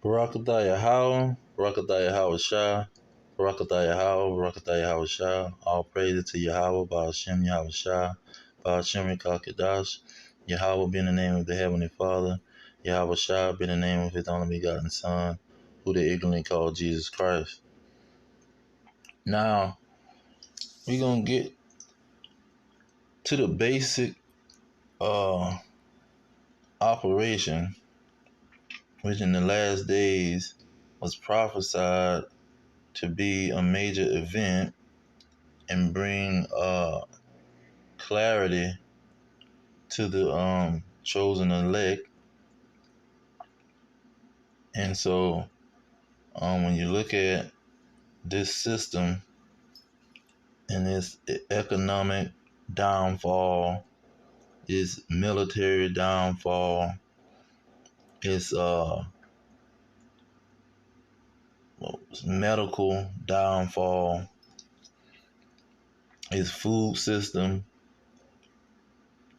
Barakatah Yahweh, Barakatah Yahweh Shah, Barakatah Yahweh, Barakatah Yahweh Shah. All praises to Yahweh, Baal Shem Yahweh Shah, Baal Shem Kadash. Yahweh be in the name of the Heavenly Father. Yahweh Shah be in the name of His only begotten Son, who they ignorantly call Jesus Christ. Now, we're going to get to the basic operation, which in the last days was prophesied to be a major event and bring clarity to the chosen elect. And so when you look at this system and its economic downfall, its military downfall, its medical downfall, its food system,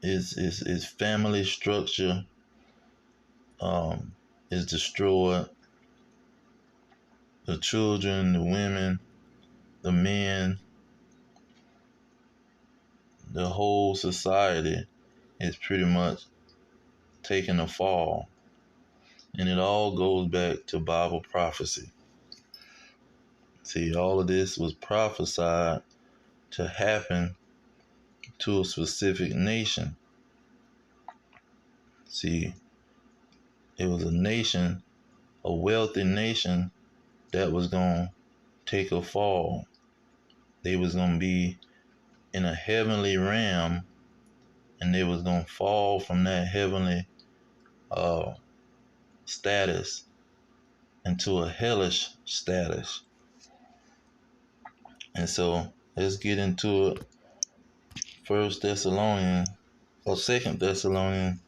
its family structure is destroyed. The children, the women, the men, the whole society is pretty much taking a fall. And it all goes back to Bible prophecy. See, all of this was prophesied to happen to a specific nation. See, it was a nation, a wealthy nation, that was going to take a fall. They was going to be in a heavenly realm, and they was going to fall from that heavenly status into a hellish status. And so let's get into it. Second Thessalonians,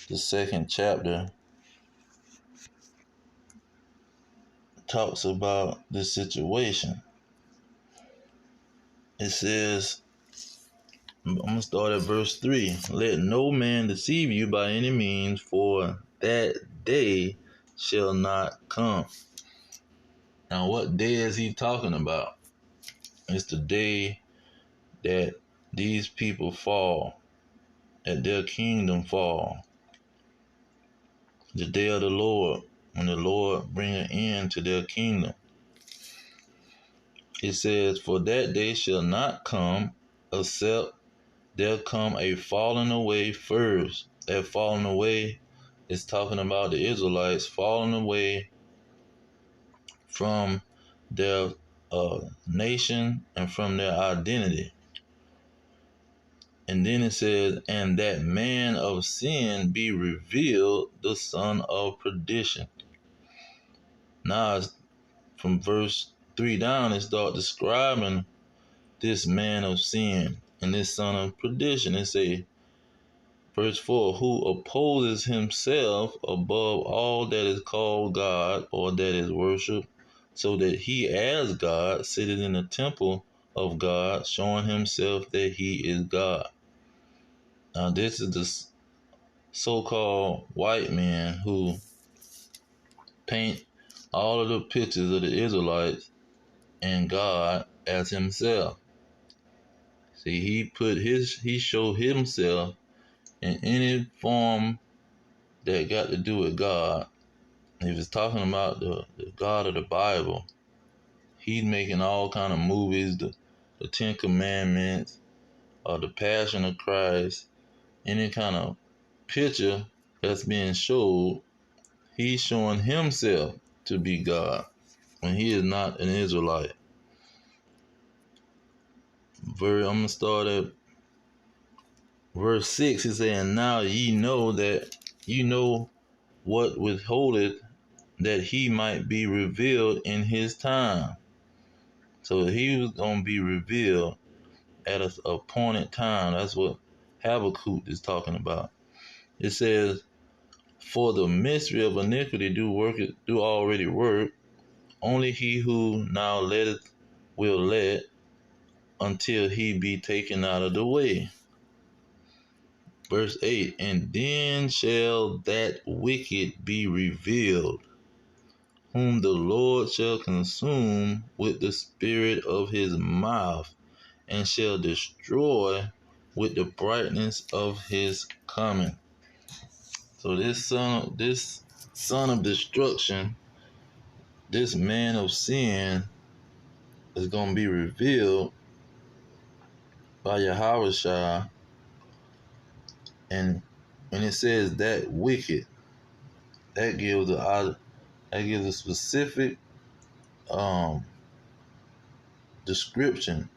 the second chapter, talks about this situation. It says, I'm going to start at verse 3. Let no man deceive you by any means, for that day shall not come. Now, what day is he talking about? It's the day that these people fall, that their kingdom fall. The day of the Lord, when the Lord bring an end to their kingdom. It says, for that day shall not come, except there come a falling away first. That falling away is talking about the Israelites falling away from their nation and from their identity. And then it says, and that man of sin be revealed, the son of perdition. Now, from verse 3 down, it starts describing this man of sin and this son of perdition. It say, verse 4, who opposes himself above all that is called God or that is worshipped, so that he as God sitteth in the temple of God, showing himself that he is God. Now this is the so-called white man who paint all of the pictures of the Israelites and God as himself. See, he showed himself in any form that got to do with God. If it's talking about the God of the Bible, he's making all kind of movies, the Ten Commandments, or the Passion of Christ, any kind of picture that's being showed, he's showing himself to be God when he is not an Israelite. I'm going to start at verse 6. He's saying, now ye know that you know what withholdeth, that he might be revealed in his time. So he was going to be revealed at an appointed time. That's what Habakkuk is talking about. It says, for the mystery of iniquity do already work. Only he who now letteth will let, until he be taken out of the way. Verse 8, and then shall that wicked be revealed. whom the Lord shall consume with the spirit of his mouth, and shall destroy with the brightness of his coming. So this son of destruction, this man of sin, is going to be revealed by Yahweh, and when it says that wicked, that gives a specific description.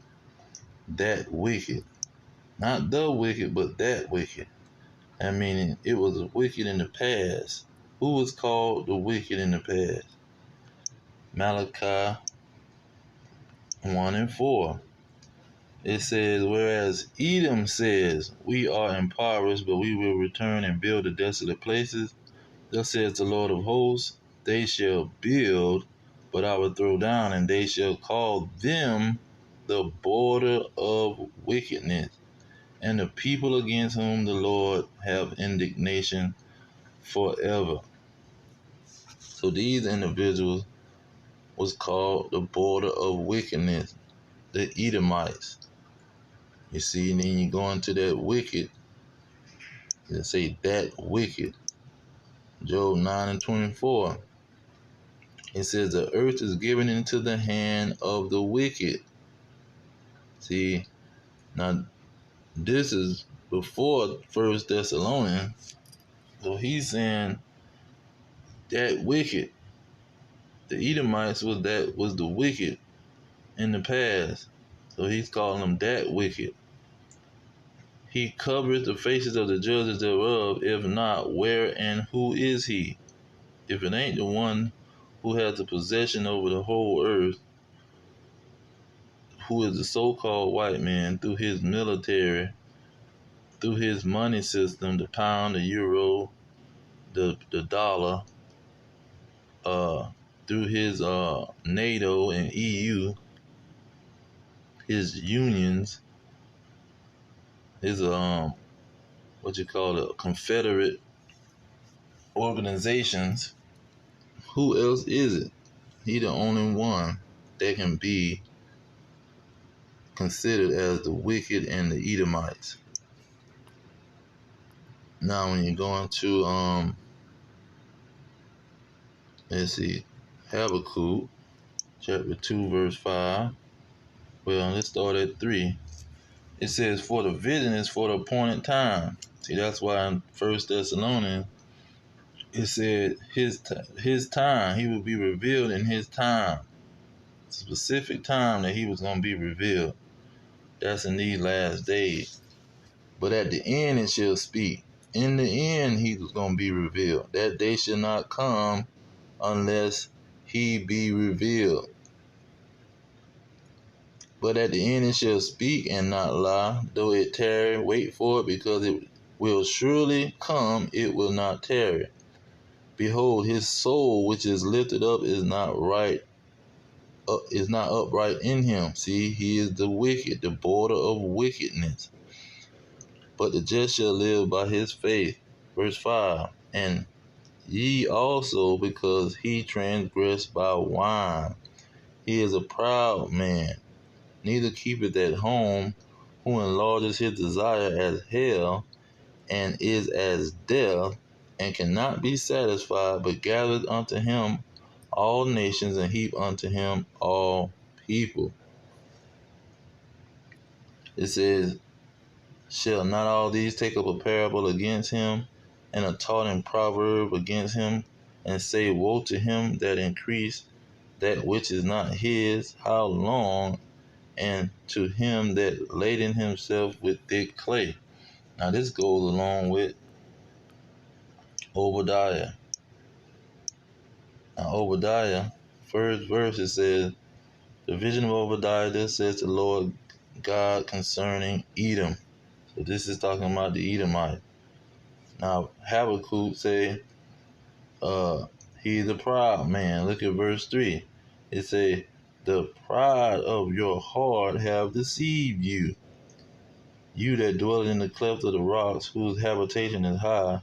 That wicked, not the wicked, but that wicked. I mean, it was wicked in the past. Who was called the wicked in the past? Malachi 1 and 4. It says, whereas Edom says, we are impoverished, but we will return and build the desolate places. Thus says the Lord of hosts, they shall build, but I will throw down, and they shall call them the border of wickedness, and the people against whom the Lord have indignation forever. So these individuals was called the border of wickedness, the Edomites. You see, and then you go into that wicked, and say that wicked. Job 9 and 24. It says the earth is given into the hand of the wicked. See, now this is before First Thessalonians. So he's saying that wicked. The Edomites was the wicked in the past. So he's calling them that wicked. He covereth the faces of the judges thereof. If not, where and who is he? If it ain't the one who has the possession over the whole earth, who is the so-called white man through his military, through his money system, the pound, the euro, the dollar, through his NATO and EU, his unions, his Confederate organizations. Who else is it? He the only one that can be considered as the wicked and the Edomites. Now when you go into let's see, Habakkuk chapter 2 verse 5. Well, let's start at 3. It says, for the vision is for the appointed time. See, that's why in First Thessalonians it said his time, he will be revealed in his time. Specific time that he was going to be revealed. That's in these last days. But at the end it shall speak. In the end he was going to be revealed. That day shall not come unless he be revealed. But at the end it shall speak and not lie. Though it tarry, wait for it, because it will surely come, it will not tarry. Behold, his soul which is lifted up is not upright in him. See, he is the wicked, the border of wickedness. But the just shall live by his faith. Verse 5. And ye also, because he transgressed by wine. He is a proud man, neither keepeth at home, who enlarges his desire as hell, and is as death, and cannot be satisfied, but gathereth unto him all nations, and heap unto him all people. It says, shall not all these take up a parable against him, and a taunting proverb against him, and say, woe to him that increased that which is not his, how long, and to him that laden himself with thick clay. Now this goes along with Obadiah. Now Obadiah, first verse, it says, the vision of Obadiah, this says the Lord God concerning Edom. So this is talking about the Edomite. Now Habakkuk say, he's a proud man. Look at verse 3. It say, the pride of your heart have deceived you. You that dwell in the cleft of the rocks, whose habitation is high,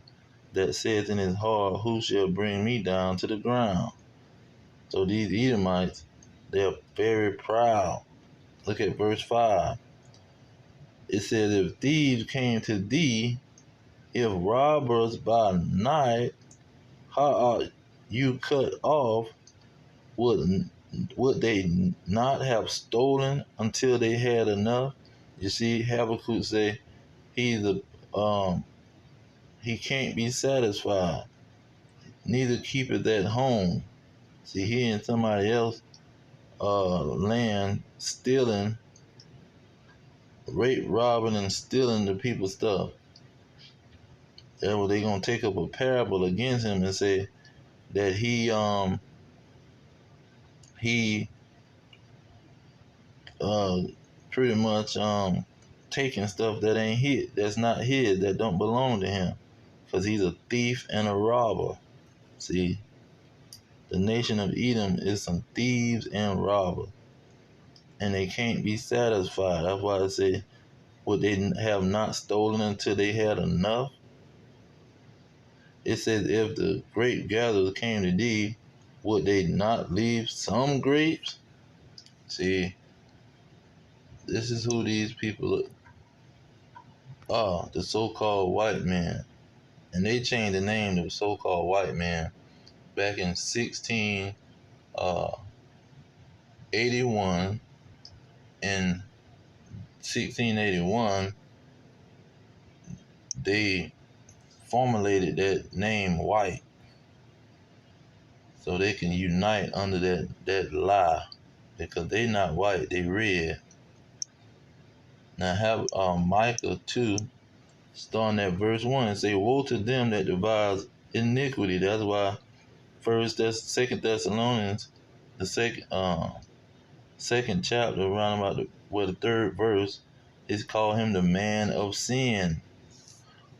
that saith in his heart, who shall bring me down to the ground? So these Edomites, they're very proud. Look at verse 5. It says, if thieves came to thee, if robbers by night, how are you cut off? Would, would they not have stolen until they had enough? You see, Habakkuk say he can't be satisfied, neither keepeth at home. See, he in somebody else land stealing, rape, robbing, and stealing the people's stuff. Therefore, they gonna take up a parable against him and say that he uh pretty much taking stuff that ain't his, that's not his, that don't belong to him, because he's a thief and a robber. See, the nation of Edom is some thieves and robbers, and they can't be satisfied. That's why I say, would they have not stolen until they had enough? It says, if the grape gatherers came to thee, would they not leave some grapes? See, this is who these people are, the so-called white man. And they changed the name to so-called white man back in 1681. In 1681, they formulated that name white so they can unite under that lie, because they not white, they red. Now have Micah 2, starting at verse 1, and say, woe to them that devise iniquity. That's why Second Thessalonians, the second chapter, around about the third verse, is called him the man of sin.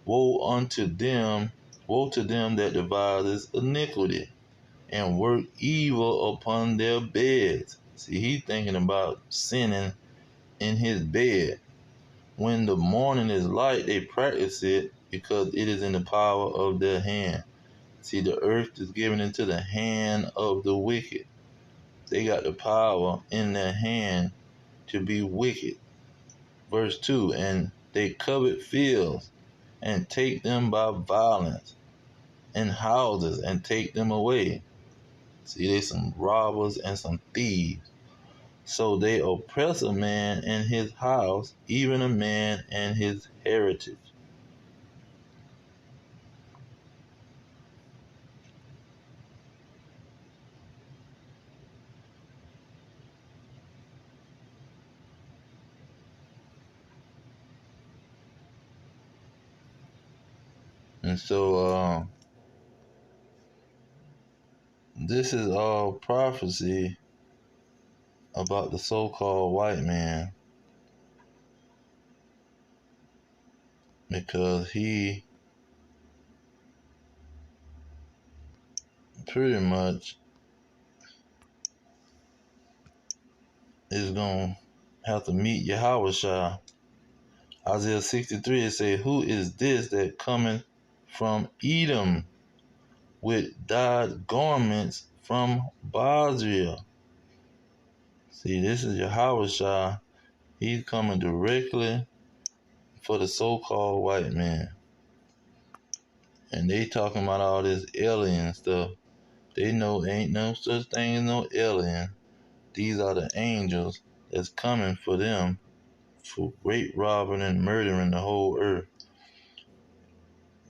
Woe to them that devises iniquity and work evil upon their beds. See, he's thinking about sinning in his bed. When the morning is light, they practice it because it is in the power of their hand. See, the earth is given into the hand of the wicked. They got the power in their hand to be wicked. Verse 2, and they covet fields and take them by violence, and houses and take them away. See, they some robbers and some thieves. So they oppress a man in his house, even a man and his heritage. And so this is all prophecy about the so-called white man, because he pretty much is going to have to meet Yahweh. Isaiah 63, it says, who is this that cometh from Edom with dyed garments from Bozrah? See, this is Yahweh. He's coming directly for the so-called white man. And they talking about all this alien stuff. They know ain't no such thing as no alien. These are the angels that's coming for them for rape, robbing, and murdering the whole earth.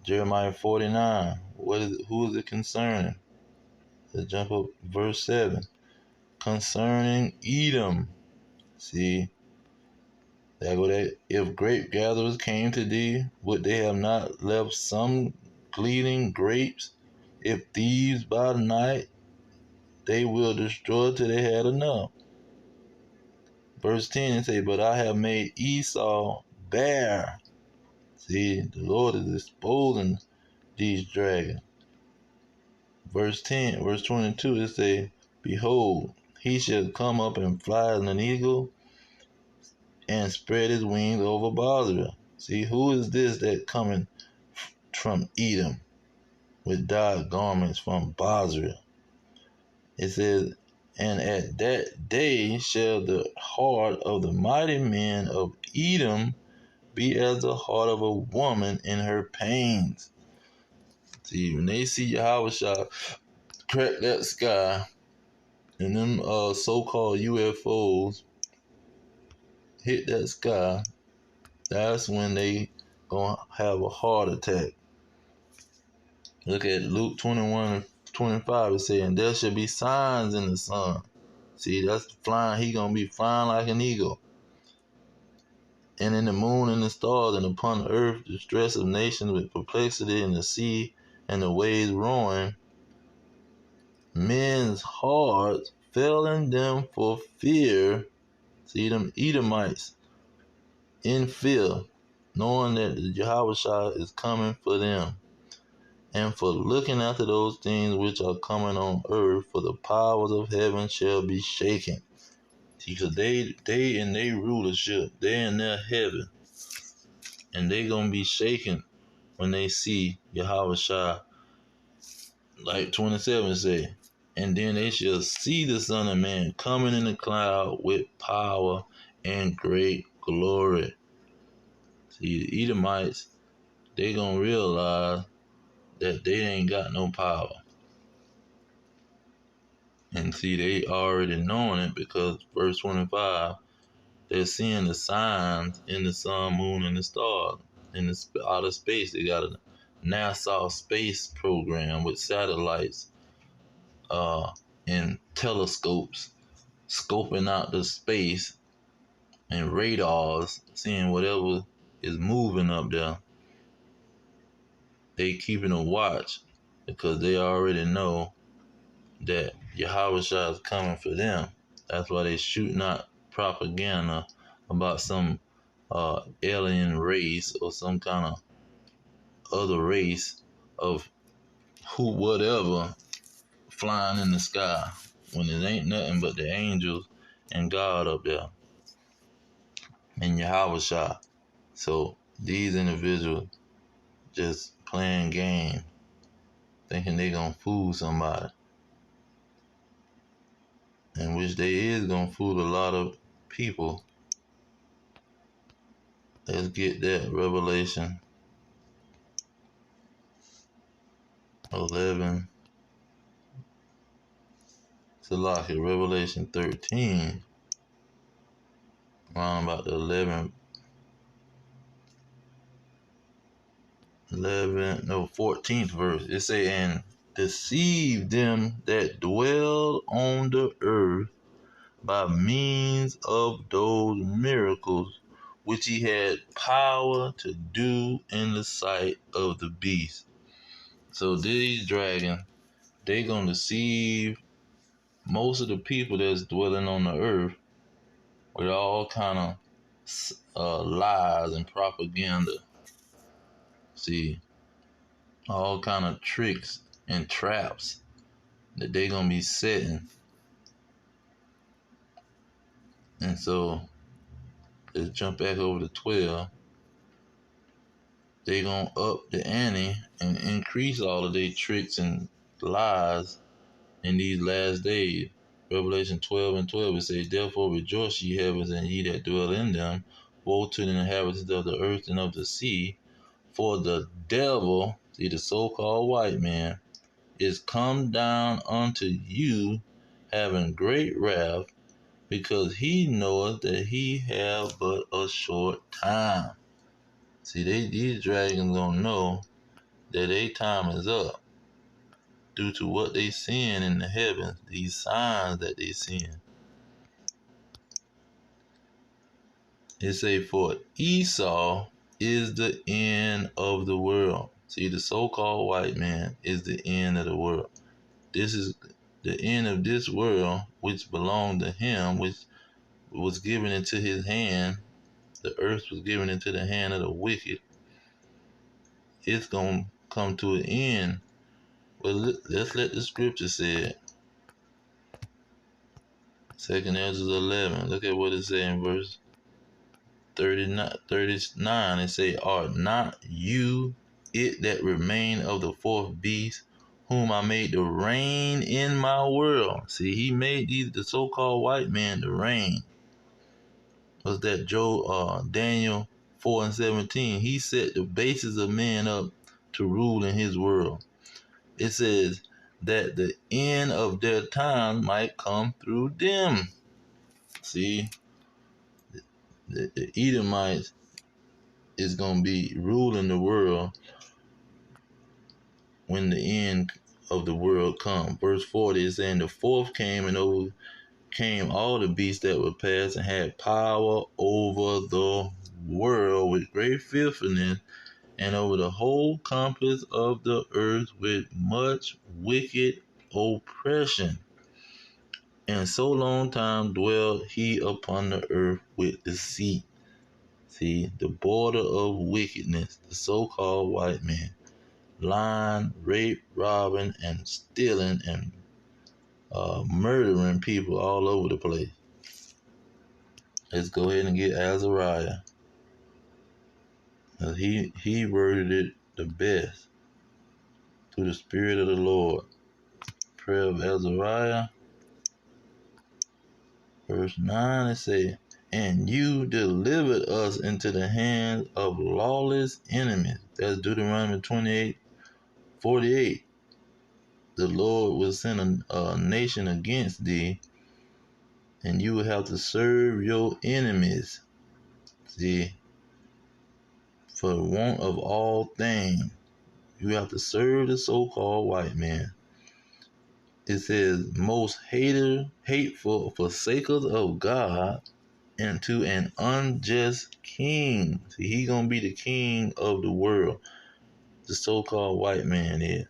Jeremiah 49. Who is it concerning? Let's jump up verse 7. Concerning Edom. See, there go that. If grape gatherers came to thee, would they have not left some gleaning grapes? If thieves by night, they will destroy till they had enough. Verse 10 say, but I have made Esau bare. See, the Lord is exposing these dragons. Verse 22, it say, behold, he shall come up and fly as an eagle and spread his wings over Bozrah. See, who is this that coming from Edom with dyed garments from Bozrah? It says, and at that day shall the heart of the mighty men of Edom be as the heart of a woman in her pains. See, when they see Yahweh crack that sky and them so-called UFOs hit that sky, that's when they gonna have a heart attack. Look at Luke 21:25. It says, and there shall be signs in the sun. See, that's flying. He gonna be flying like an eagle. And in the moon and the stars, and upon the earth distress of nations with perplexity in the sea and the waves roaring. Men's hearts failing them for fear. See them Edomites in fear, knowing that Yahweh is coming for them, and for looking after those things which are coming on earth, for the powers of heaven shall be shaken. See, because they in their rulership, they in their heaven, and they gonna be shaken when they see Yahweh like 27 say. And then they shall see the Son of Man coming in the cloud with power and great glory. See, the Edomites, they gonna realize that they ain't got no power. And see, they already knowing it because verse 25, they're seeing the signs in the sun, moon, and the stars. In the outer space, they got a NASA space program with satellites and telescopes scoping out the space and radars, seeing whatever is moving up there. They keeping a watch because they already know that Yahweh is coming for them. That's why they shooting out propaganda about some alien race or some kind of other race of who whatever flying in the sky when it ain't nothing but the angels and God up there and Yahweh. So these individuals just playing game, thinking they gonna fool somebody, and which they is gonna fool a lot of people. Let's get that Revelation 11. Salaki, Revelation 13, around about the 14th verse. It say, and deceive them that dwell on the earth by means of those miracles which he had power to do in the sight of the beast. So these dragons, they gonna deceive most of the people that's dwelling on the earth with all kind of lies and propaganda. See, all kind of tricks and traps that they gonna be setting. And so let's jump back over to 12. They gonna up the ante and increase all of their tricks and lies in these last days. Revelation 12:12, it says, therefore rejoice ye heavens and ye that dwell in them. Woe to the inhabitants of the earth and of the sea, for the devil, see the so-called white man, is come down unto you having great wrath, because he knoweth that he have but a short time. See, these dragons don't know that their time is up due to what they seeing in the heavens, these signs that they seeing. It say, for Esau is the end of the world. See, the so-called white man is the end of the world. This is the end of this world, which belonged to him, which was given into his hand. The earth was given into the hand of the wicked. It's going to come to an end. Well, let's let the scripture say it. 2nd Ezra 11. Look at what it says in verse 39. It say, are not you it that remain of the fourth beast, whom I made to reign in my world. See, he made the so-called white man to reign. Was that Daniel 4 and 17? He set the basis of men up to rule in his world. It says that the end of their time might come through them. See, the Edomites is going to be ruling the world when the end of the world comes. Verse 40 is saying the fourth came and overcame all the beasts that were past and had power over the world with great fearfulness and over the whole compass of the earth with much wicked oppression. And so long time dwelt he upon the earth with deceit. See, the border of wickedness, the so-called white man, lying, rape, robbing, and stealing, and murdering people all over the place. Let's go ahead and get Azariah. He worded it the best. Through the Spirit of the Lord. Prayer of Azariah, verse 9, it says, and you delivered us into the hands of lawless enemies. That's Deuteronomy 28:48. The Lord will send a nation against thee, and you will have to serve your enemies. See, for the want of all things, you have to serve the so-called white man. It says, most hateful forsakers of God, and to an unjust king. See, he gonna be the king of the world. The so-called white man is.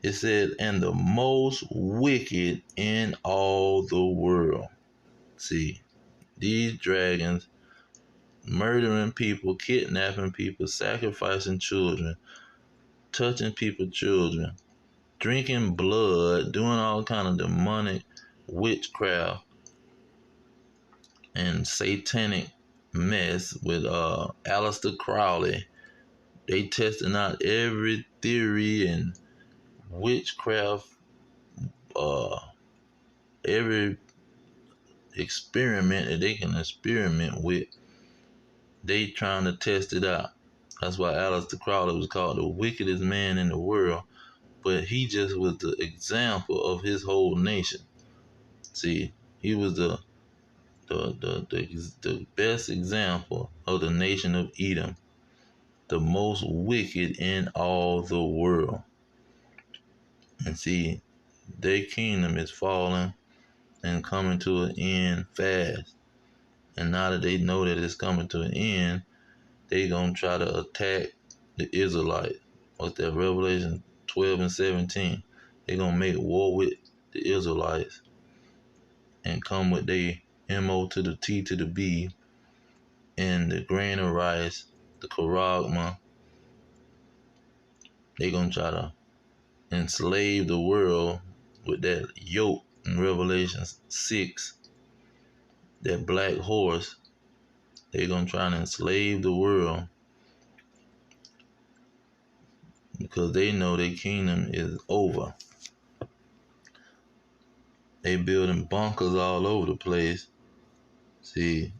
It says, and the most wicked in all the world. See, these dragons murdering people, kidnapping people, sacrificing children, touching people's children, drinking blood, doing all kind of demonic witchcraft and satanic mess with Aleister Crowley. They testing out every theory and witchcraft, every experiment that they can experiment with. They trying to test it out. That's why Aleister Crowley was called the wickedest man in the world. But he just was the example of his whole nation. See, he was the best example of the nation of Edom, the most wicked in all the world. And see, their kingdom is falling and coming to an end fast. And now that they know that it's coming to an end, they gonna try to attack the Israelites. What's that? Revelation 12 and 17. They gonna make war with the Israelites and come with their MO to the T to the B and the grain of rice, the charagma. They gonna try to enslave the world with that yoke in Revelation 6, that black horse. They gonna try to enslave the world because they know their kingdom is over. They building bunkers all over the place. See,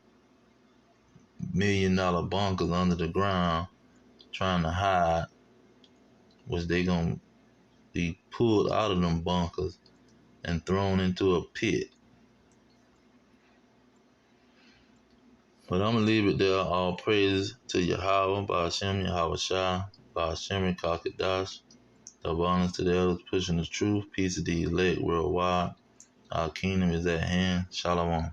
$1 million bunkers under the ground trying to hide, which they gonna be pulled out of them bunkers and thrown into a pit. But I'm gonna leave it there. All praise to Yahweh, Ba'ashem, Yahweh Shai, Ba'ashem, Kakadash. Double honors to the elders pushing the truth. Peace to the elect worldwide. Our kingdom is at hand. Shalom.